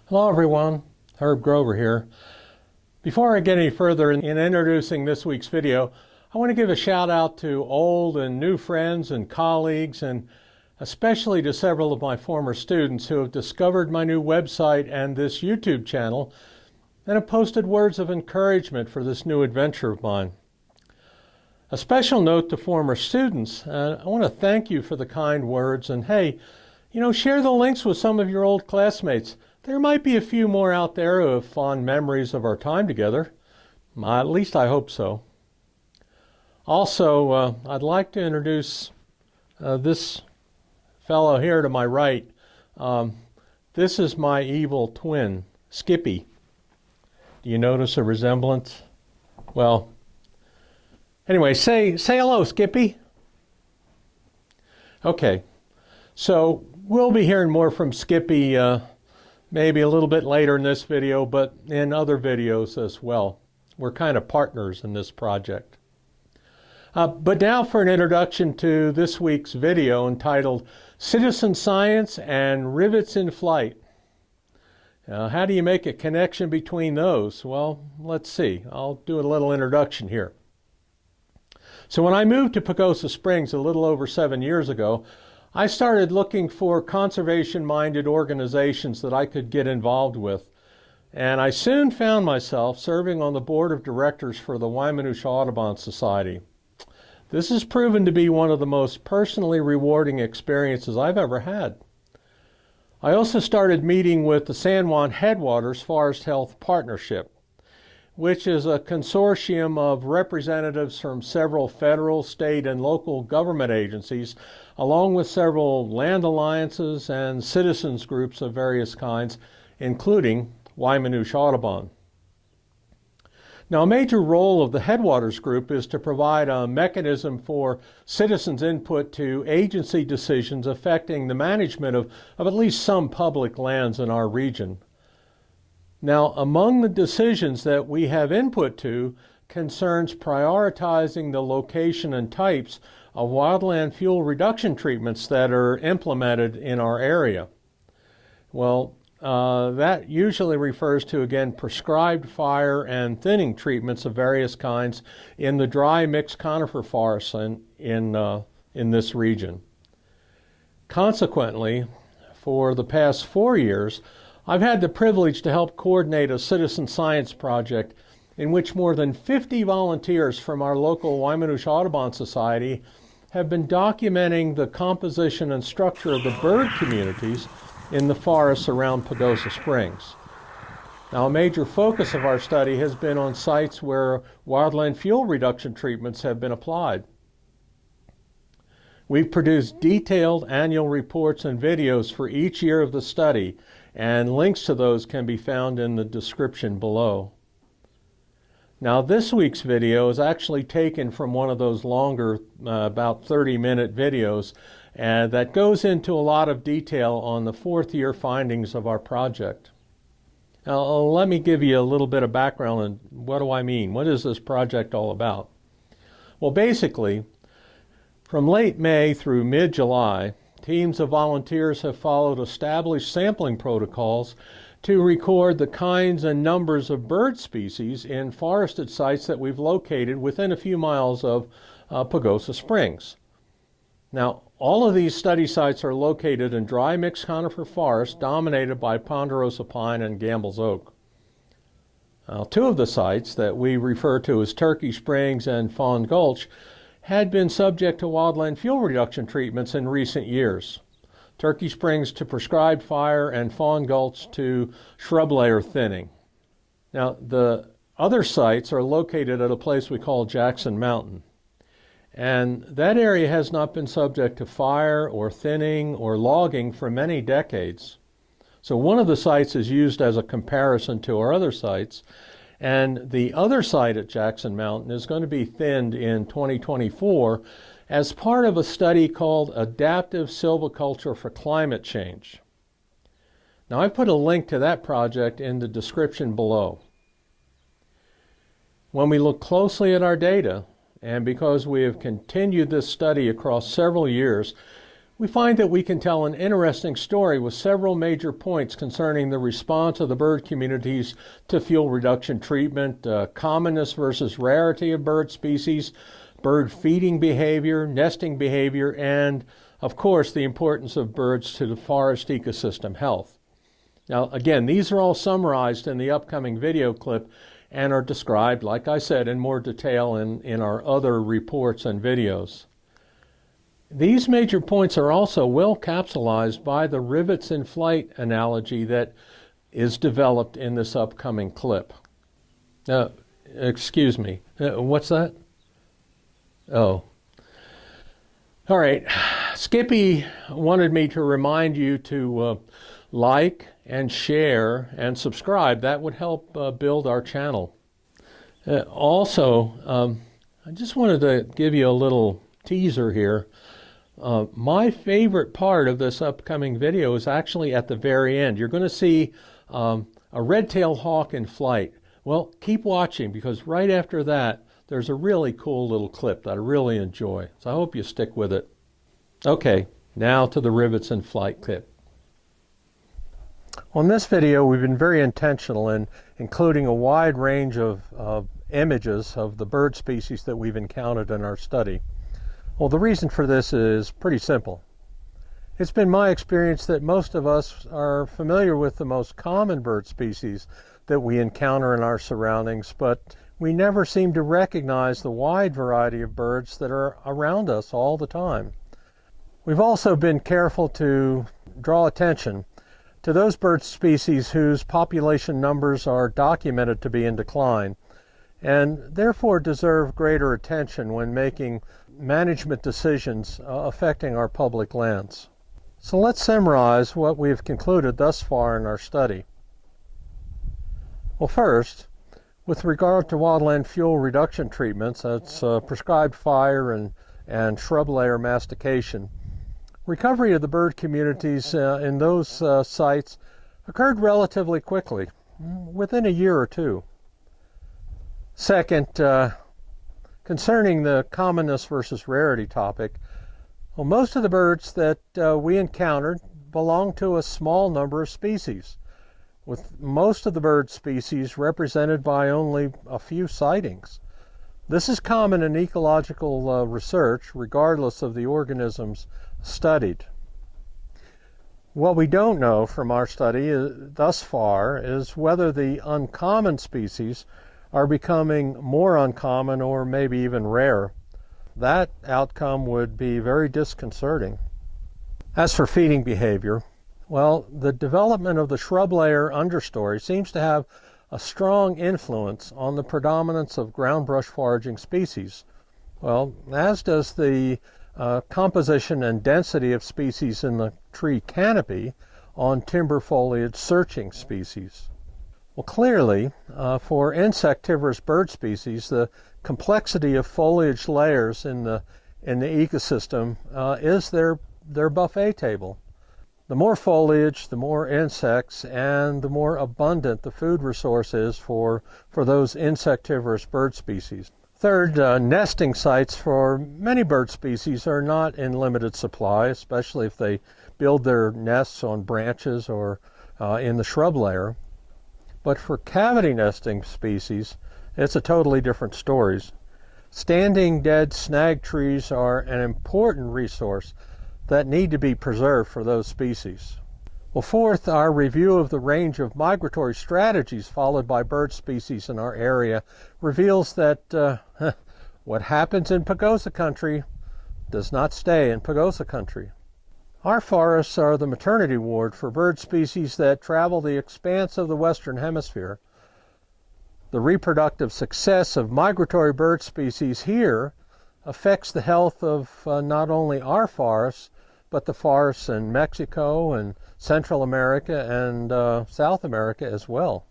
Hello everyone, Herb Grover here. Before I get any further in introducing this week's video, I want to give a shout out to old and new friends and colleagues, and especially to several of my former students who have discovered my new website and this YouTube channel and have posted words of encouragement for this new adventure of mine. A special note to former students, I want to thank you for the kind words, and hey, share the links with some of your old classmates. There might be a few more out there who have fond memories of our time together. At least I hope so. Also, I'd like to introduce this fellow here to my right. This is my evil twin, Skippy. Do you notice a resemblance? Well, anyway, say hello, Skippy. Okay, so we'll be hearing more from Skippy maybe a little bit later in this video, but in other videos as well. We're kind of partners in this project. But now for an introduction to this week's video entitled Citizen Science and Rivets in Flight. How do you make a connection between those? Well, let's see. I'll do a little introduction here. So when I moved to Pagosa Springs a little over 7 years ago, I started looking for conservation-minded organizations that I could get involved with, and I soon found myself serving on the board of directors for the Weminuche Audubon Society. This has proven to be one of the most personally rewarding experiences I've ever had. I also started meeting with the San Juan Headwaters Forest Health Partnership, which is a consortium of representatives from several federal, state, and local government agencies, along with several land alliances and citizens groups of various kinds, including Weminuche Audubon. Now, a major role of the Headwaters Group is to provide a mechanism for citizens' input to agency decisions affecting the management of at least some public lands in our region. Now, among the decisions that we have input to concerns prioritizing the location and types of wildland fuel reduction treatments that are implemented in our area. Well, that usually refers to, again, prescribed fire and thinning treatments of various kinds in the dry mixed conifer forests in this region. Consequently, for the past 4 years, I've had the privilege to help coordinate a citizen science project in which more than 50 volunteers from our local Weminuche Audubon Society have been documenting the composition and structure of the bird communities in the forests around Pagosa Springs. Now, a major focus of our study has been on sites where wildland fuel reduction treatments have been applied. We've produced detailed annual reports and videos for each year of the study, and links to those can be found in the description below. Now, this week's video is actually taken from one of those longer, about 30-minute videos, that goes into a lot of detail on the fourth-year findings of our project. Now, let me give you a little bit of background on what do I mean? What is this project all about? Well, basically, from late May through mid-July, teams of volunteers have followed established sampling protocols to record the kinds and numbers of bird species in forested sites that we've located within a few miles of Pagosa Springs. Now, all of these study sites are located in dry mixed conifer forests dominated by Ponderosa Pine and Gamble's Oak. Now, two of the sites that we refer to as Turkey Springs and Fawn Gulch had been subject to wildland fuel reduction treatments in recent years. Turkey Springs to prescribed fire and Fawn Gulch to shrub layer thinning. Now, the other sites are located at a place we call Jackson Mountain. And that area has not been subject to fire or thinning or logging for many decades. So one of the sites is used as a comparison to our other sites, and the other site at Jackson Mountain is going to be thinned in 2024 as part of a study called Adaptive Silviculture for Climate Change. Now, I put a link to that project in the description below. When we look closely at our data, and because we have continued this study across several years, We find that we can tell an interesting story with several major points concerning the response of the bird communities to fuel reduction treatment, commonness versus rarity of bird species, bird feeding behavior, nesting behavior, and, of course, the importance of birds to the forest ecosystem health. Now, again, these are all summarized in the upcoming video clip and are described, like I said, in more detail in our other reports and videos. These major points are also well capsulized by the rivets in flight analogy that is developed in this upcoming clip. Excuse me, what's that? Oh. All right, Skippy wanted me to remind you to like and share and subscribe. That would help build our channel. Also, I just wanted to give you a little teaser here. My favorite part of this upcoming video is actually at the very end. You're going to see a red-tailed hawk in flight. Well, keep watching, because right after that, there's a really cool little clip that I really enjoy. So I hope you stick with it. Okay, now to the rivets in flight clip. Well, in this video, we've been very intentional in including a wide range of images of the bird species that we've encountered in our study. Well, the reason for this is pretty simple. It's been my experience that most of us are familiar with the most common bird species that we encounter in our surroundings, but we never seem to recognize the wide variety of birds that are around us all the time. We've also been careful to draw attention to those bird species whose population numbers are documented to be in decline, and therefore deserve greater attention when making management decisions affecting our public lands. So let's summarize what we've concluded thus far in our study. Well, first, with regard to wildland fuel reduction treatments, that's prescribed fire and shrub layer mastication, recovery of the bird communities in those sites occurred relatively quickly, within a year or two. Second, concerning the commonness versus rarity topic, well, most of the birds that we encountered belong to a small number of species, with most of the bird species represented by only a few sightings. This is common in ecological research, regardless of the organisms studied. What we don't know from our study thus far is whether the uncommon species are becoming more uncommon or maybe even rare. That outcome would be very disconcerting. As for feeding behavior, well, the development of the shrub layer understory seems to have a strong influence on the predominance of ground brush foraging species. Well, as does the composition and density of species in the tree canopy on timber foliage searching species. Well, clearly, for insectivorous bird species, the complexity of foliage layers in the ecosystem is their buffet table. The more foliage, the more insects, and the more abundant the food resource is for those insectivorous bird species. Third, nesting sites for many bird species are not in limited supply, especially if they build their nests on branches or in the shrub layer. But for cavity nesting species, it's a totally different story. Standing dead snag trees are an important resource that need to be preserved for those species. Well, fourth, our review of the range of migratory strategies followed by bird species in our area reveals that what happens in Pagosa country does not stay in Pagosa country. Our forests are the maternity ward for bird species that travel the expanse of the Western Hemisphere. The reproductive success of migratory bird species here affects the health of not only our forests, but the forests in Mexico and Central America and South America as well.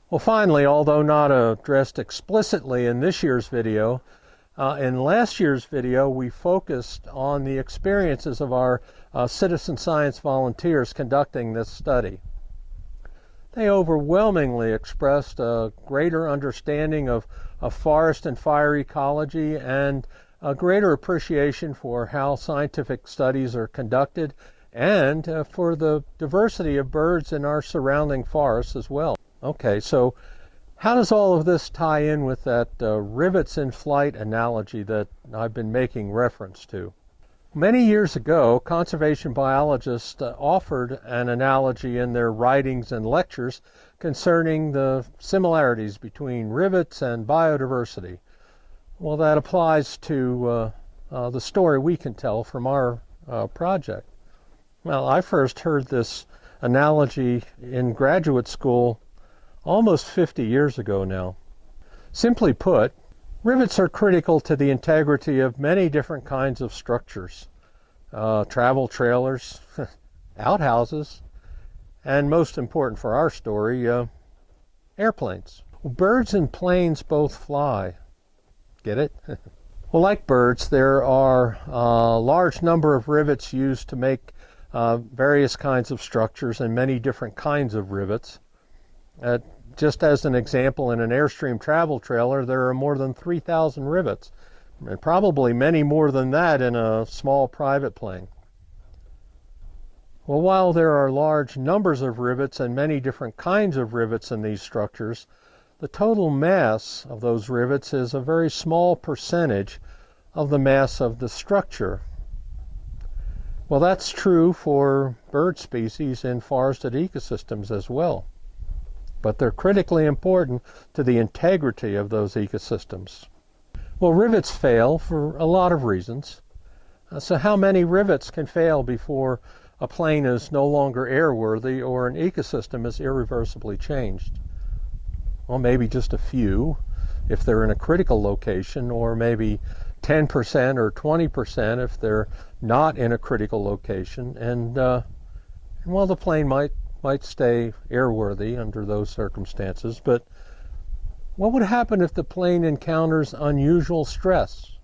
Well, finally, although not addressed explicitly in this year's video, in last year's video we focused on the experiences of our citizen science volunteers conducting this study. They overwhelmingly expressed a greater understanding of forest and fire ecology and a greater appreciation for how scientific studies are conducted and for the diversity of birds in our surrounding forests as well. Okay, so how does all of this tie in with that rivets in flight analogy that I've been making reference to? Many years ago, conservation biologists offered an analogy in their writings and lectures concerning the similarities between rivets and biodiversity. Well, that applies to the story we can tell from our project. Well, I first heard this analogy in graduate school almost 50 years ago now. Simply put, rivets are critical to the integrity of many different kinds of structures, travel trailers, outhouses, and most important for our story, airplanes. Birds and planes both fly. Get it? Well, like birds, there are a large number of rivets used to make various kinds of structures and many different kinds of rivets. Just as an example, in an Airstream travel trailer, there are more than 3,000 rivets, and probably many more than that in a small private plane. Well, while there are large numbers of rivets and many different kinds of rivets in these structures, the total mass of those rivets is a very small percentage of the mass of the structure. Well, that's true for bird species in forested ecosystems as well. But they're critically important to the integrity of those ecosystems. Well, rivets fail for a lot of reasons. So how many rivets can fail before a plane is no longer airworthy or an ecosystem is irreversibly changed? Well, maybe just a few if they're in a critical location, or maybe 10% or 20% if they're not in a critical location. And well, the plane might stay airworthy under those circumstances, but what would happen if the plane encounters unusual stress,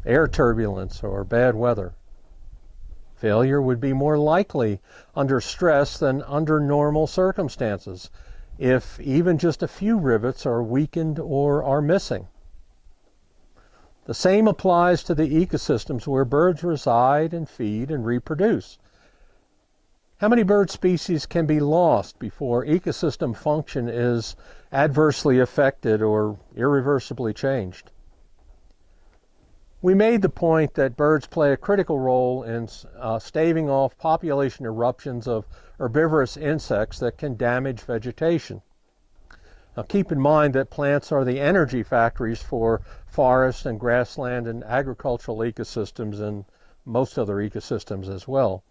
air turbulence, or bad weather? Failure would be more likely under stress than under normal circumstances, if even just a few rivets are weakened or are missing. The same applies to the ecosystems where birds reside and feed and reproduce. How many bird species can be lost before ecosystem function is adversely affected or irreversibly changed? We made the point that birds play a critical role in staving off population eruptions of herbivorous insects that can damage vegetation. Now, keep in mind that plants are the energy factories for forest and grassland and agricultural ecosystems and most other ecosystems as well.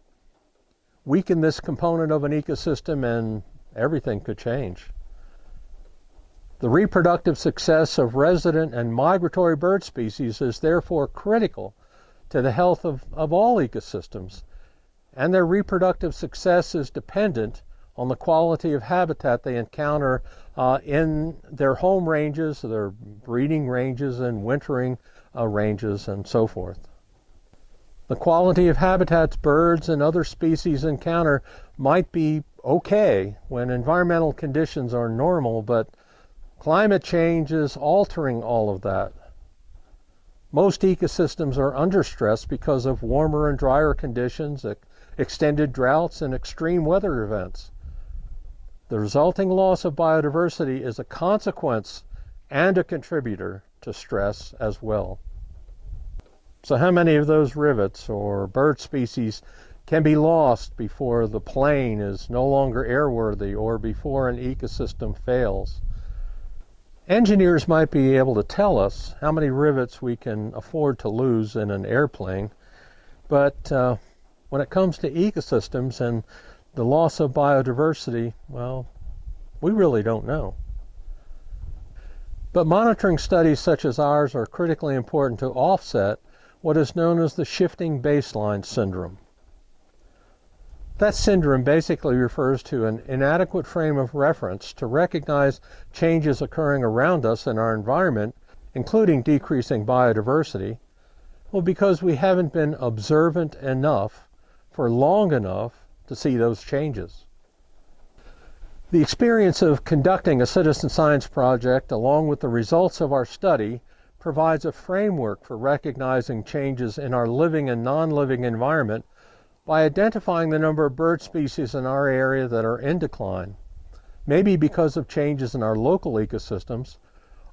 Weaken this component of an ecosystem and everything could change. The reproductive success of resident and migratory bird species is therefore critical to the health of all ecosystems, and their reproductive success is dependent on the quality of habitat they encounter in their home ranges, their breeding ranges, and wintering ranges, and so forth. The quality of habitats birds and other species encounter might be okay when environmental conditions are normal, but climate change is altering all of that. Most ecosystems are under stress because of warmer and drier conditions, extended droughts, and extreme weather events. The resulting loss of biodiversity is a consequence and a contributor to stress as well. So how many of those rivets or bird species can be lost before the plane is no longer airworthy or before an ecosystem fails? Engineers might be able to tell us how many rivets we can afford to lose in an airplane, but when it comes to ecosystems and the loss of biodiversity, well, we really don't know. But monitoring studies such as ours are critically important to offset what is known as the shifting baseline syndrome. That syndrome basically refers to an inadequate frame of reference to recognize changes occurring around us in our environment, including decreasing biodiversity, well, because we haven't been observant enough for long enough to see those changes. The experience of conducting a citizen science project, along with the results of our study, provides a framework for recognizing changes in our living and non-living environment by identifying the number of bird species in our area that are in decline, maybe because of changes in our local ecosystems,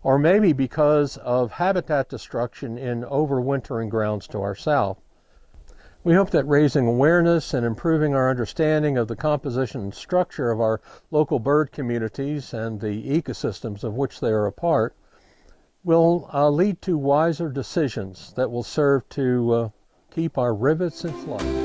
or maybe because of habitat destruction in overwintering grounds to our south. We hope that raising awareness and improving our understanding of the composition and structure of our local bird communities and the ecosystems of which they are a part will lead to wiser decisions that will serve to keep our rivets in flight.